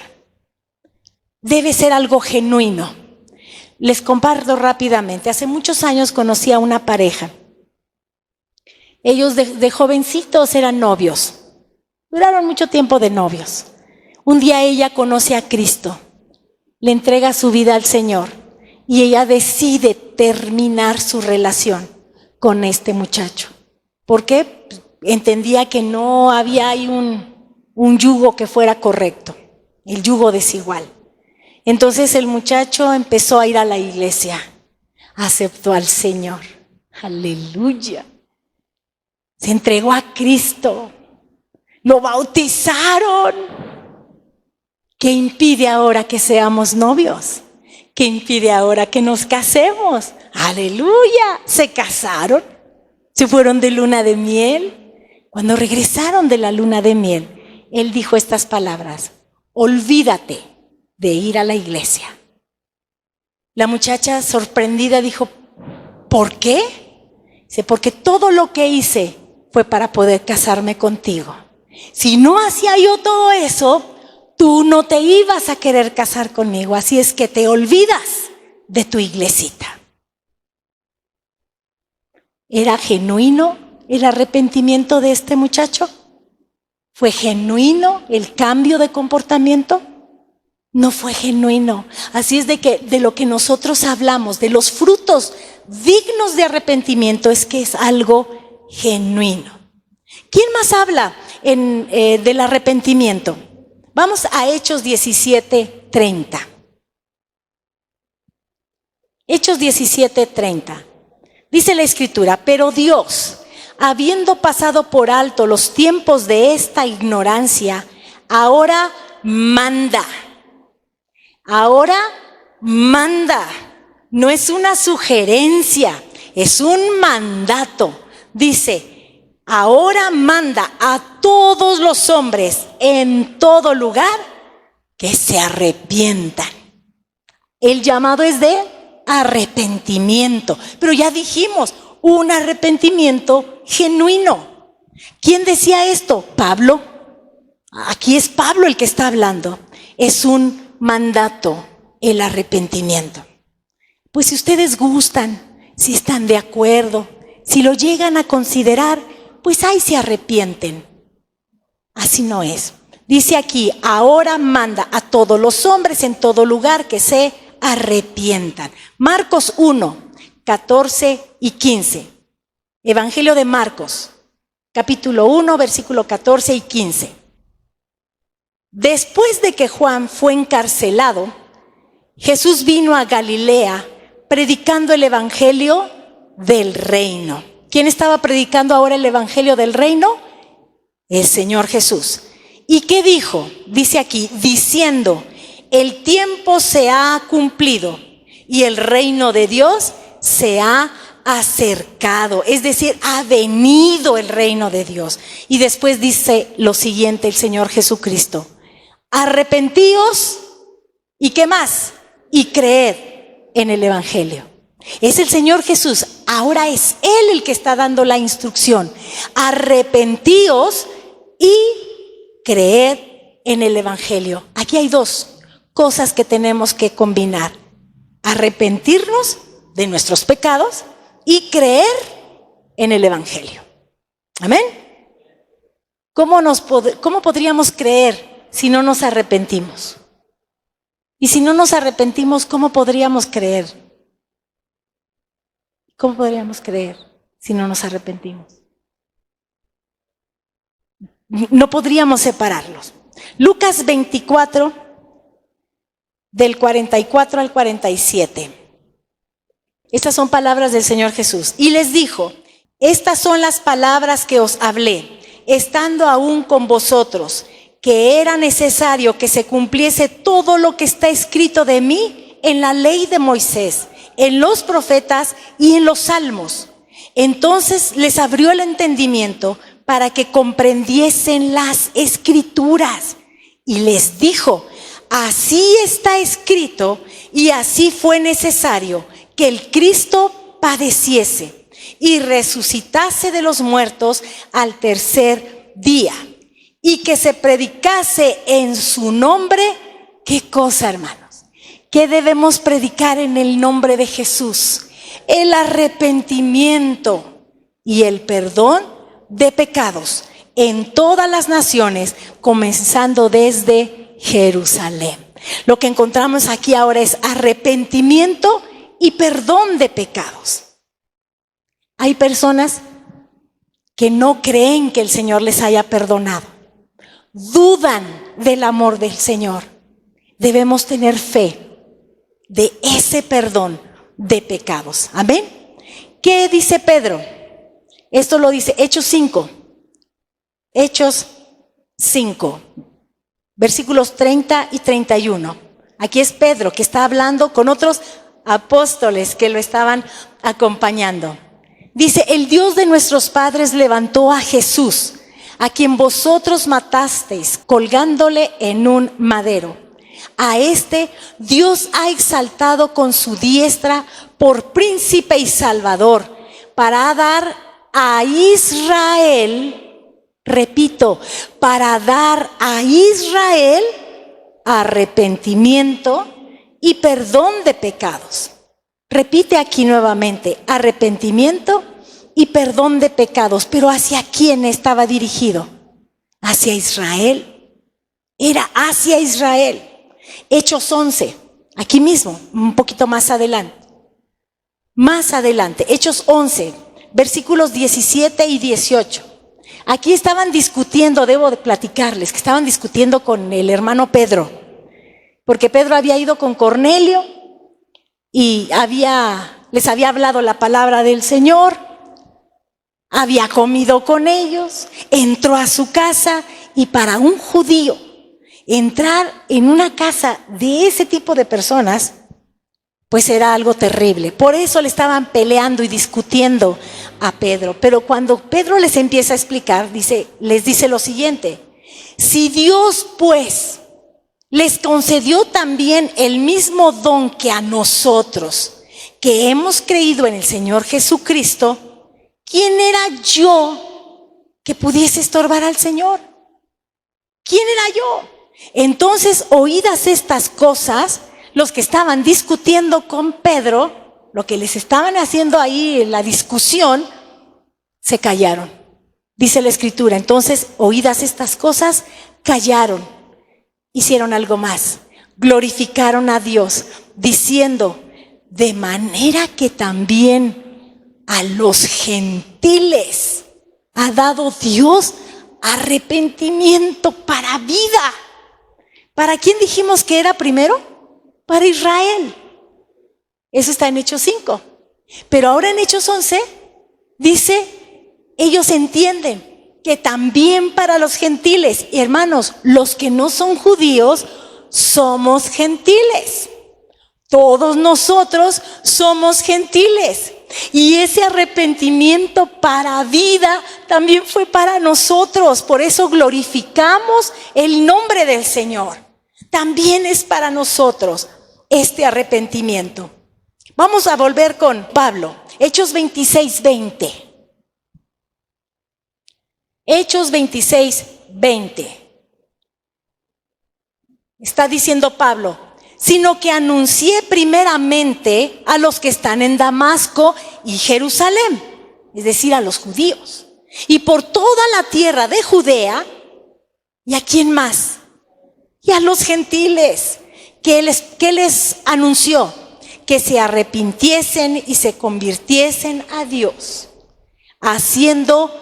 Debe ser algo genuino. Les comparto rápidamente. Hace muchos años conocí a una pareja. Ellos de jovencitos eran novios. Duraron mucho tiempo de novios. Un día ella conoce a Cristo. Le entrega su vida al Señor y ella decide terminar su relación con este muchacho. ¿Por qué? Entendía que no había ahí un yugo que fuera correcto, el yugo desigual. Entonces el muchacho empezó a ir a la iglesia, aceptó al Señor. ¡Aleluya! Se entregó a Cristo, lo bautizaron. ¿Qué impide ahora que seamos novios? ¿Qué impide ahora que nos casemos? ¡Aleluya! Se casaron, se fueron de luna de miel. Cuando regresaron de la luna de miel, él dijo estas palabras: olvídate de ir a la iglesia. La muchacha sorprendida dijo: ¿por qué? Dice: porque todo lo que hice fue para poder casarme contigo. Si no hacía yo todo eso, tú no te ibas a querer casar conmigo, así es que te olvidas de tu iglesita. ¿Era genuino el arrepentimiento de este muchacho? ¿Fue genuino el cambio de comportamiento? No fue genuino. Así es de que de lo que nosotros hablamos, de los frutos dignos de arrepentimiento, es que es algo genuino. ¿Quién más habla del arrepentimiento? Vamos a Hechos 17:30. Hechos 17:30. Dice la Escritura: pero Dios, habiendo pasado por alto los tiempos de esta ignorancia, ahora manda. Ahora manda. No es una sugerencia, es un mandato. Dice: ahora manda a todos los hombres en todo lugar que se arrepientan. El llamado es de arrepentimiento. Pero ya dijimos, un arrepentimiento genuino. ¿Quién decía esto? Pablo. Aquí es Pablo el que está hablando. Es un mandato el arrepentimiento. Pues si ustedes gustan, si están de acuerdo, si lo llegan a considerar, pues ahí se arrepienten. Así no es. Dice aquí, ahora manda a todos los hombres en todo lugar que se arrepientan. Marcos 1, 14 y 15. Evangelio de Marcos, capítulo 1, versículo 14 y 15. Después de que Juan fue encarcelado, Jesús vino a Galilea predicando el evangelio del reino. ¿Quién estaba predicando ahora el evangelio del reino? El Señor Jesús. ¿Y qué dijo? Dice aquí, diciendo, el tiempo se ha cumplido y el reino de Dios se ha acercado. Es decir, ha venido el reino de Dios. Y después dice lo siguiente el Señor Jesucristo. Arrepentíos, ¿y qué más? Y creed en el evangelio. Es el Señor Jesús, ahora es Él el que está dando la instrucción. Arrepentíos y creed en el evangelio. Aquí hay dos cosas que tenemos que combinar. Arrepentirnos de nuestros pecados y creer en el evangelio. Amén. ¿Cómo podríamos creer si no nos arrepentimos? Y si no nos arrepentimos, ¿cómo podríamos creer? ¿Cómo podríamos creer si no nos arrepentimos? No podríamos separarlos. Lucas 24, del 44 al 47. Estas son palabras del Señor Jesús. Y les dijo, estas son las palabras que os hablé, estando aún con vosotros, que era necesario que se cumpliese todo lo que está escrito de mí en la ley de Moisés, en los profetas y en los salmos. Entonces les abrió el entendimiento para que comprendiesen las escrituras. Y les dijo, así está escrito y así fue necesario que el Cristo padeciese y resucitase de los muertos al tercer día. Y que se predicase en su nombre, ¿qué cosa, hermanos? ¿Qué debemos predicar en el nombre de Jesús? El arrepentimiento y el perdón de pecados en todas las naciones, comenzando desde Jerusalén. Lo que encontramos aquí ahora es arrepentimiento y perdón de pecados. Hay personas que no creen que el Señor les haya perdonado. Dudan del amor del Señor. Debemos tener fe de ese perdón de pecados. Amén. ¿Qué dice Pedro? Esto lo dice Hechos 5. Hechos 5, versículos 30 y 31. Aquí es Pedro que está hablando con otros apóstoles que lo estaban acompañando. Dice, el Dios de nuestros padres levantó a Jesús, a quien vosotros matasteis colgándole en un madero. A este Dios ha exaltado con su diestra por príncipe y salvador, para dar a Israel, repito, para dar a Israel arrepentimiento y perdón de pecados. Repite aquí nuevamente, arrepentimiento y perdón de pecados. Pero ¿hacia quién estaba dirigido? Hacia Israel. Era hacia Israel. Hechos 11, aquí mismo, un poquito más adelante. Más adelante, Hechos 11, versículos 17 y 18. Aquí estaban discutiendo, debo de platicarles, que estaban discutiendo con el hermano Pedro. Porque Pedro había ido con Cornelio y les había hablado la palabra del Señor. Había comido con ellos, entró a su casa, y para un judío entrar en una casa de ese tipo de personas, pues era algo terrible. Por eso le estaban peleando y discutiendo a Pedro. Pero cuando Pedro les empieza a explicar, les dice lo siguiente: si Dios pues les concedió también el mismo don que a nosotros, que hemos creído en el Señor Jesucristo, ¿quién era yo que pudiese estorbar al Señor? ¿Quién era yo? Entonces, oídas estas cosas, los que estaban discutiendo con Pedro, lo que les estaban haciendo ahí en la discusión, se callaron. Dice la Escritura, entonces, oídas estas cosas, callaron. Hicieron algo más. Glorificaron a Dios, diciendo, de manera que también a los gentiles ha dado Dios arrepentimiento para vida. ¿Para quién dijimos que era primero? Para Israel. Eso está en Hechos 5. Pero ahora en Hechos 11 dice, ellos entienden que también para los gentiles, y hermanos, los que no son judíos, somos gentiles. Todos nosotros somos gentiles. Y ese arrepentimiento para vida también fue para nosotros. Por eso glorificamos el nombre del Señor. También es para nosotros este arrepentimiento. Vamos a volver con Pablo. Hechos 26:20. Hechos 26:20. Está diciendo Pablo, sino que anuncié primeramente a los que están en Damasco y Jerusalén, es decir, a los judíos, y por toda la tierra de Judea, ¿y a quién más? Y a los gentiles, que les anunció que se arrepintiesen y se convirtiesen a Dios, haciendo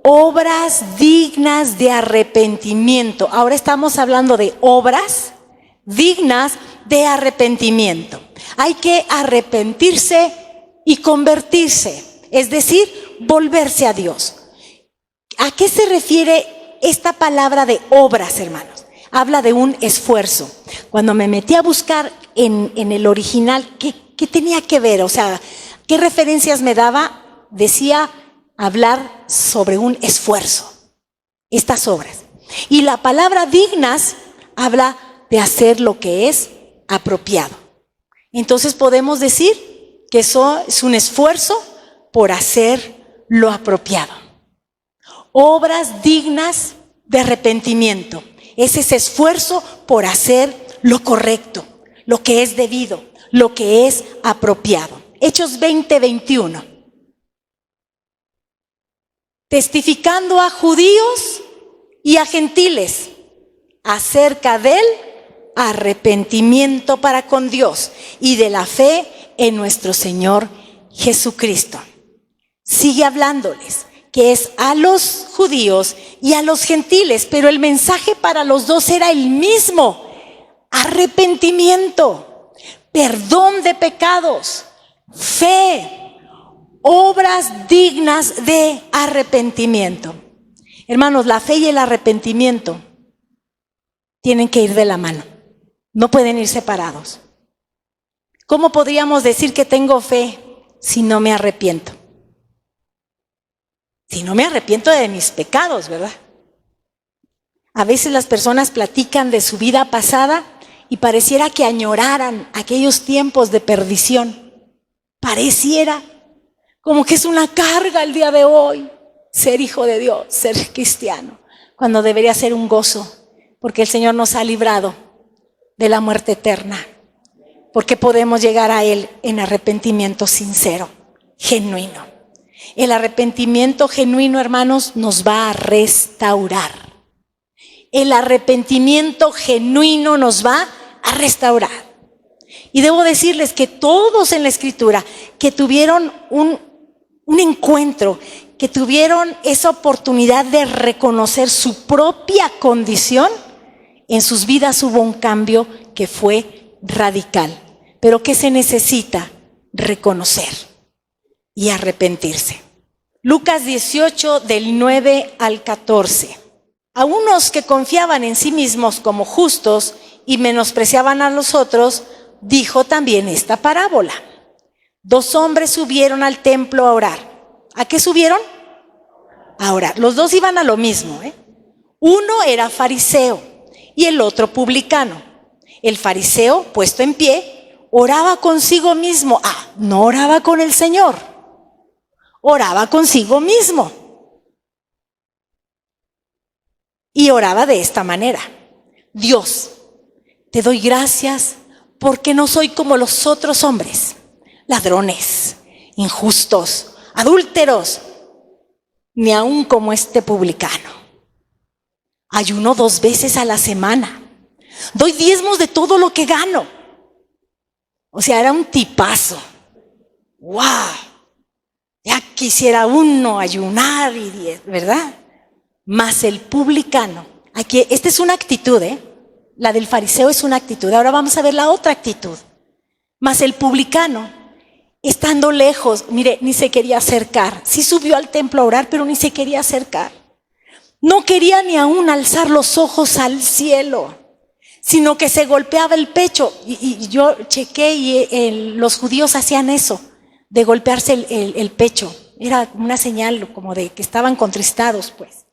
obras dignas de arrepentimiento. Ahora estamos hablando de obras dignas de arrepentimiento. Hay que arrepentirse y convertirse, es decir, volverse a Dios. ¿A qué se refiere esta palabra de obras, hermanos? Habla de un esfuerzo. Cuando me metí a buscar en el original, ¿qué tenía que ver? O sea, ¿qué referencias me daba? Decía hablar sobre un esfuerzo, estas obras. Y la palabra dignas habla de hacer lo que es apropiado. Entonces podemos decir que eso es un esfuerzo por hacer lo apropiado. Obras dignas de arrepentimiento. Es ese esfuerzo por hacer lo correcto, lo que es debido, lo que es apropiado. Hechos 20:21. Testificando a judíos y a gentiles acerca del arrepentimiento para con Dios y de la fe en nuestro Señor Jesucristo. Sigue hablándoles que es a los judíos y a los gentiles, pero el mensaje para los dos era el mismo: arrepentimiento, perdón de pecados, fe, obras dignas de arrepentimiento. Hermanos, la fe y el arrepentimiento tienen que ir de la mano, no pueden ir separados. ¿Cómo podríamos decir que tengo fe si no me arrepiento? Si no me arrepiento de mis pecados, ¿verdad? A veces las personas platican de su vida pasada y pareciera que añoraran aquellos tiempos de perdición. Pareciera como que es una carga el día de hoy ser hijo de Dios, ser cristiano, cuando debería ser un gozo, porque el Señor nos ha librado de la muerte eterna, porque podemos llegar a Él en arrepentimiento sincero, genuino. El arrepentimiento genuino, hermanos, nos va a restaurar. El arrepentimiento genuino nos va a restaurar. Y debo decirles que todos en la Escritura que tuvieron un encuentro, que tuvieron esa oportunidad de reconocer su propia condición, en sus vidas hubo un cambio que fue radical. Pero ¿qué se necesita? Reconocer y arrepentirse. Lucas 18, del 9 al 14. A unos que confiaban en sí mismos como justos y menospreciaban a los otros, dijo también esta parábola. 2 hombres subieron al templo a orar. ¿A qué subieron? A orar. Los dos iban a lo mismo, Uno era fariseo y el otro publicano. El fariseo, puesto en pie, oraba consigo mismo. No oraba con el Señor. oraba consigo mismo. Y oraba de esta manera: Dios, te doy gracias porque no soy como los otros hombres, ladrones, injustos, adúlteros, ni aun como este publicano. Ayuno 2 veces a la semana. Doy diezmos de todo lo que gano. O sea, era un tipazo. ¡Wow! Ya quisiera uno ayunar ¿verdad? Mas el publicano, aquí, esta es una actitud, la del fariseo es una actitud. Ahora vamos a ver la otra actitud. Mas el publicano, estando lejos, mire, ni se quería acercar. Sí subió al templo a orar, pero ni se quería acercar. No quería ni aún alzar los ojos al cielo, sino que se golpeaba el pecho. Y yo chequé y los judíos hacían eso, de golpearse el pecho. Era una señal como de que estaban contristados, pues.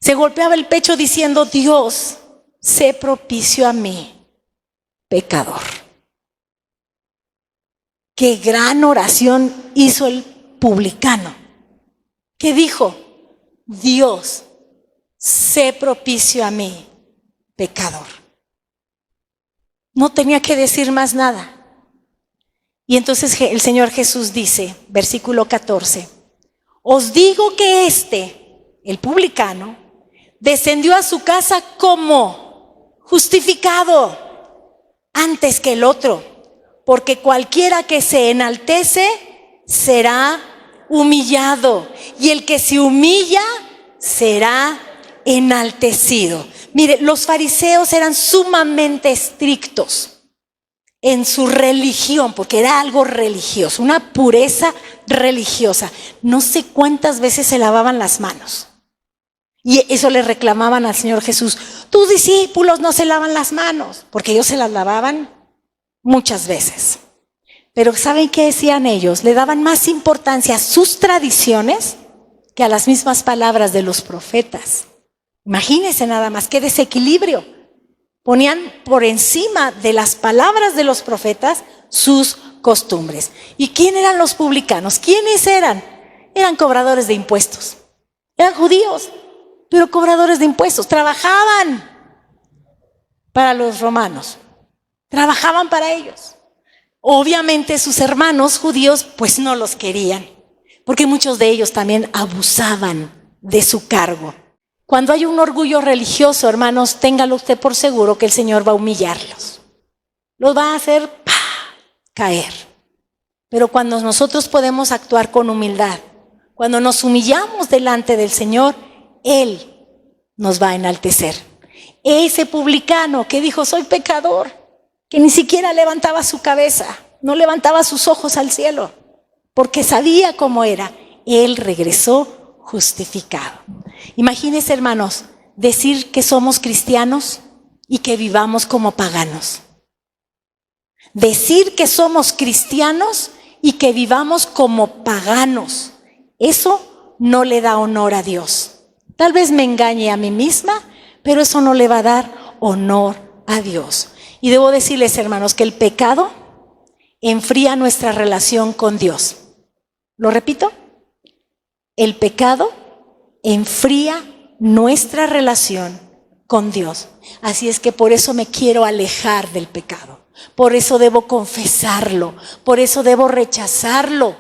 Se golpeaba el pecho diciendo: Dios, sé propicio a mí, pecador. Qué gran oración hizo el publicano, que dijo: Dios, sé propicio a mí, pecador. No tenía que decir más nada. Y entonces el Señor Jesús dice, versículo 14, os digo que el publicano, descendió a su casa como justificado antes que el otro, porque cualquiera que se enaltece será humillado, y el que se humilla será enaltecido. Mire, los fariseos eran sumamente estrictos en su religión, porque era algo religioso, una pureza religiosa. No sé cuántas veces se lavaban las manos. Y eso le reclamaban al Señor Jesús: tus discípulos no se lavan las manos, porque ellos se las lavaban muchas veces. Pero ¿saben qué decían ellos? Le daban más importancia a sus tradiciones que a las mismas palabras de los profetas. Imagínense nada más, qué desequilibrio. Ponían por encima de las palabras de los profetas sus costumbres. ¿Y quién eran los publicanos? ¿Quiénes eran? Eran cobradores de impuestos. Eran judíos, pero cobradores de impuestos. Trabajaban para los romanos. Trabajaban para ellos. Obviamente sus hermanos judíos pues no los querían, porque muchos de ellos también abusaban de su cargo. Cuando hay un orgullo religioso, hermanos, téngalo usted por seguro que el Señor va a humillarlos. Los va a hacer caer. Pero cuando nosotros podemos actuar con humildad, cuando nos humillamos delante del Señor, Él nos va a enaltecer. Ese publicano que dijo: soy pecador, que ni siquiera levantaba su cabeza, no levantaba sus ojos al cielo, porque sabía cómo era, él regresó justificado. Imagínense, hermanos, decir que somos cristianos y que vivamos como paganos. Decir que somos cristianos y que vivamos como paganos, eso no le da honor a Dios. Tal vez me engañe a mí misma, pero eso no le va a dar honor a Dios. Y debo decirles, hermanos, que el pecado enfría nuestra relación con Dios. ¿Lo repito? El pecado enfría nuestra relación con Dios. Así es que por eso me quiero alejar del pecado. Por eso debo confesarlo. Por eso debo rechazarlo.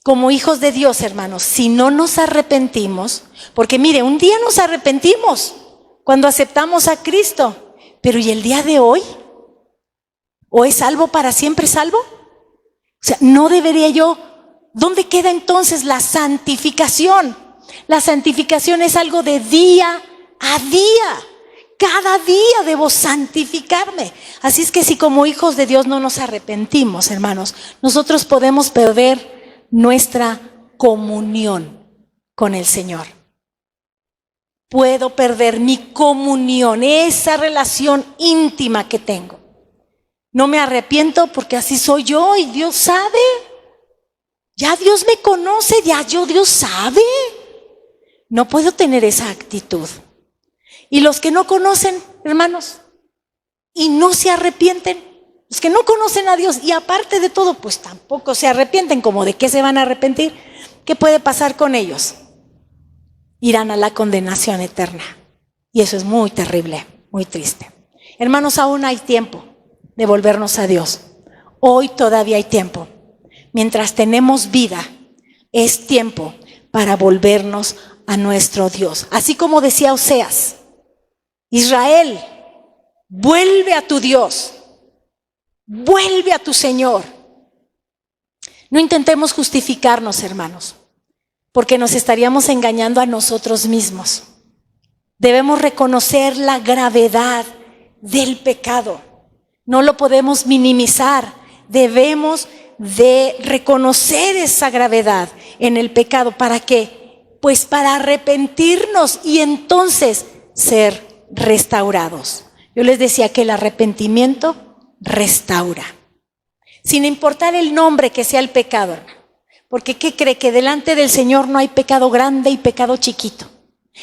Como hijos de Dios, hermanos, si no nos arrepentimos, porque mire, un día nos arrepentimos cuando aceptamos a Cristo, pero ¿y el día de hoy? ¿O es salvo para siempre salvo? O sea, no debería yo. ¿Dónde queda entonces la santificación? La santificación es algo de día a día. Cada día debo santificarme. Así es que si como hijos de Dios no nos arrepentimos, hermanos, nosotros podemos perder nuestra comunión con el Señor. Puedo perder mi comunión, esa relación íntima que tengo. No me arrepiento porque así soy yo y Dios sabe. Ya Dios me conoce, ya Dios sabe. No puedo tener esa actitud. Y los que no conocen, hermanos, y no se arrepienten, los que no conocen a Dios y aparte de todo, pues tampoco se arrepienten, como de qué se van a arrepentir. ¿qué puede pasar con ellos? Irán a la condenación eterna. Y eso es muy terrible, muy triste. Hermanos, aún hay tiempo de volvernos a Dios. Hoy todavía hay tiempo. Mientras tenemos vida, es tiempo para volvernos a nuestro Dios. Así como decía Oseas, Israel, vuelve a tu Dios, vuelve a tu Señor. No intentemos justificarnos, hermanos, porque nos estaríamos engañando a nosotros mismos. Debemos reconocer la gravedad del pecado. No lo podemos minimizar. Debemos de reconocer esa gravedad en el pecado. ¿Para qué? Pues para arrepentirnos y entonces ser restaurados. Yo les decía que el arrepentimiento restaura. Sin importar el nombre que sea el pecado, hermano. Porque ¿qué cree? Que delante del Señor no hay pecado grande y pecado chiquito.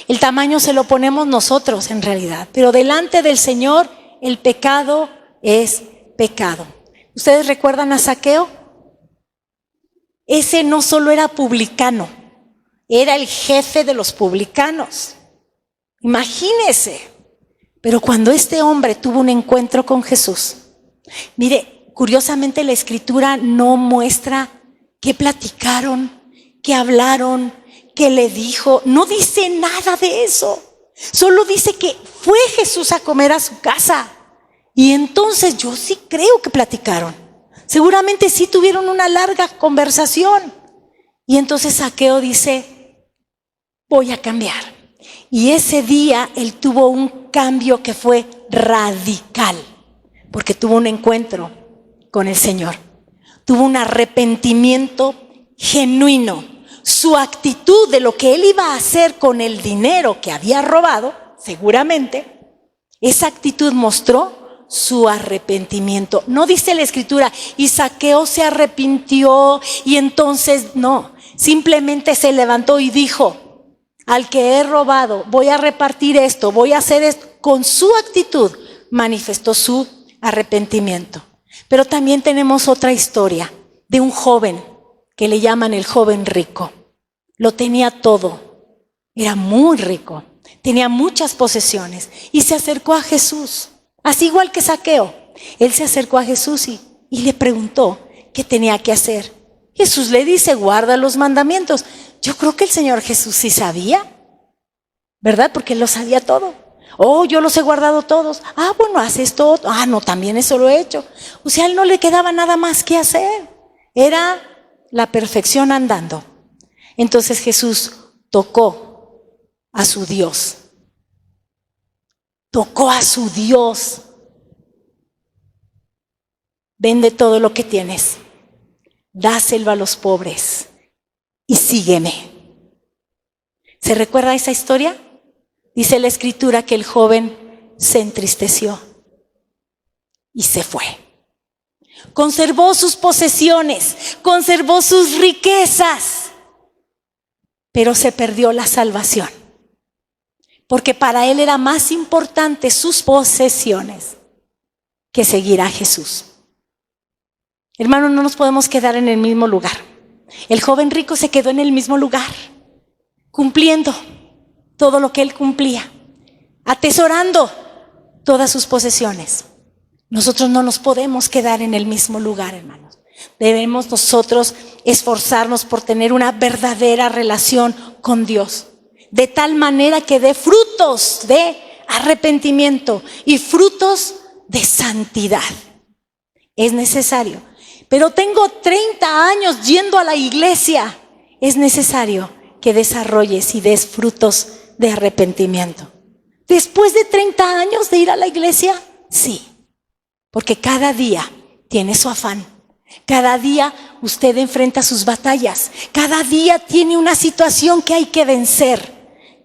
El tamaño se lo ponemos nosotros en realidad. Pero delante del Señor el pecado es pecado. ¿Ustedes recuerdan a Zaqueo? Ese no solo era publicano, era el jefe de los publicanos. Imagínese. Pero cuando este hombre tuvo un encuentro con Jesús, mire, curiosamente la Escritura no muestra qué platicaron, qué hablaron, qué le dijo. No dice nada de eso. Solo dice que fue Jesús a comer a su casa. Y entonces yo sí creo que platicaron. Seguramente sí tuvieron una larga conversación. Y entonces Zaqueo dice, voy a cambiar. Y ese día él tuvo un cambio que fue radical, porque tuvo un encuentro con el Señor. Tuvo un arrepentimiento genuino. Su actitud de lo que él iba a hacer con el dinero que había robado, seguramente, esa actitud mostró su arrepentimiento. No dice la Escritura, y Zaqueo se arrepintió y entonces no. Simplemente se levantó y dijo, al que he robado, voy a repartir esto, voy a hacer esto. Con su actitud manifestó su arrepentimiento. Pero también tenemos otra historia de un joven que le llaman el joven rico. Lo tenía todo, era muy rico, tenía muchas posesiones y se acercó a Jesús. Así igual que Zaqueo, él se acercó a Jesús y le preguntó qué tenía que hacer. Jesús le dice, guarda los mandamientos. Yo creo que el Señor Jesús sí sabía, ¿verdad? Porque él lo sabía todo. Oh, yo los he guardado todos. Ah, bueno, haz esto. Ah, no, también eso lo he hecho. O sea, a él no le quedaba nada más que hacer. Era la perfección andando. Entonces Jesús tocó a su Dios. Tocó a su Dios. Vende todo lo que tienes, dáselo a los pobres y sígueme. ¿Se recuerda esa historia? Dice la Escritura que el joven se entristeció y se fue. Conservó sus posesiones, conservó sus riquezas, pero se perdió la salvación. Porque para él era más importante sus posesiones que seguir a Jesús. Hermanos, no nos podemos quedar en el mismo lugar. El joven rico se quedó en el mismo lugar, cumpliendo todo lo que él cumplía, atesorando todas sus posesiones. Nosotros no nos podemos quedar en el mismo lugar, hermanos. Debemos nosotros esforzarnos por tener una verdadera relación con Dios, de tal manera que dé frutos de arrepentimiento y frutos de santidad. Es necesario. Pero tengo 30 años yendo a la iglesia. Es necesario que desarrolles y des frutos de arrepentimiento. Después de 30 años de ir a la iglesia, sí. Porque cada día tiene su afán. Cada día usted enfrenta sus batallas. Cada día tiene una situación que hay que vencer.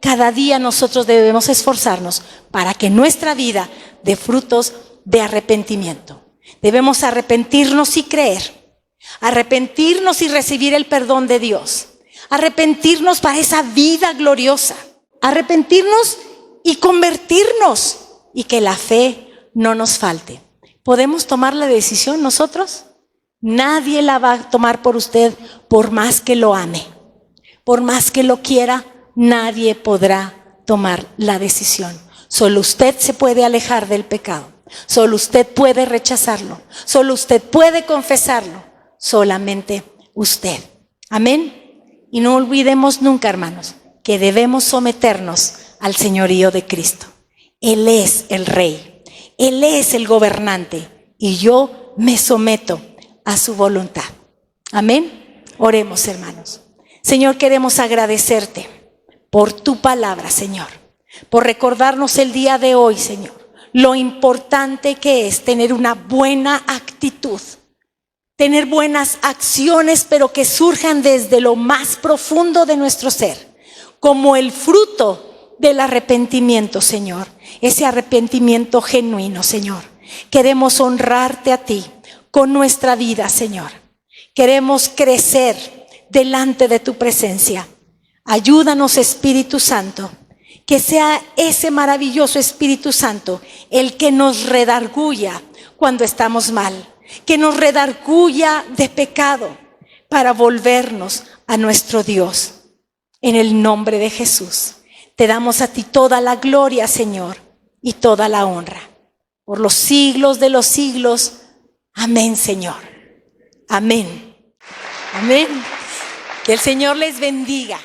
Cada día nosotros debemos esforzarnos para que nuestra vida dé frutos de arrepentimiento. Debemos arrepentirnos y creer. Arrepentirnos y recibir el perdón de Dios. Arrepentirnos para esa vida gloriosa. Arrepentirnos y convertirnos. Y que la fe no nos falte. ¿Podemos tomar la decisión nosotros? Nadie la va a tomar por usted por más que lo ame. Por más que lo quiera, nadie podrá tomar la decisión. Solo usted se puede alejar del pecado. Solo usted puede rechazarlo. Solo usted puede confesarlo. Solamente usted. Amén. Y no olvidemos nunca, hermanos, que debemos someternos al señorío de Cristo. Él es el Rey. Él es el gobernante. Y yo me someto a su voluntad. Amén. Oremos, hermanos. Señor, queremos agradecerte por tu palabra, Señor. Por recordarnos el día de hoy, Señor, lo importante que es tener una buena actitud. Tener buenas acciones, pero que surjan desde lo más profundo de nuestro ser. Como el fruto del arrepentimiento, Señor. Ese arrepentimiento genuino, Señor. Queremos honrarte a ti con nuestra vida, Señor. Queremos crecer delante de tu presencia. Ayúdanos, Espíritu Santo, que sea ese maravilloso Espíritu Santo el que nos redarguya cuando estamos mal, que nos redarguya de pecado para volvernos a nuestro Dios. En el nombre de Jesús, te damos a ti toda la gloria, Señor, y toda la honra. Por los siglos de los siglos. Amén, Señor. Amén. Amén. Que el Señor les bendiga.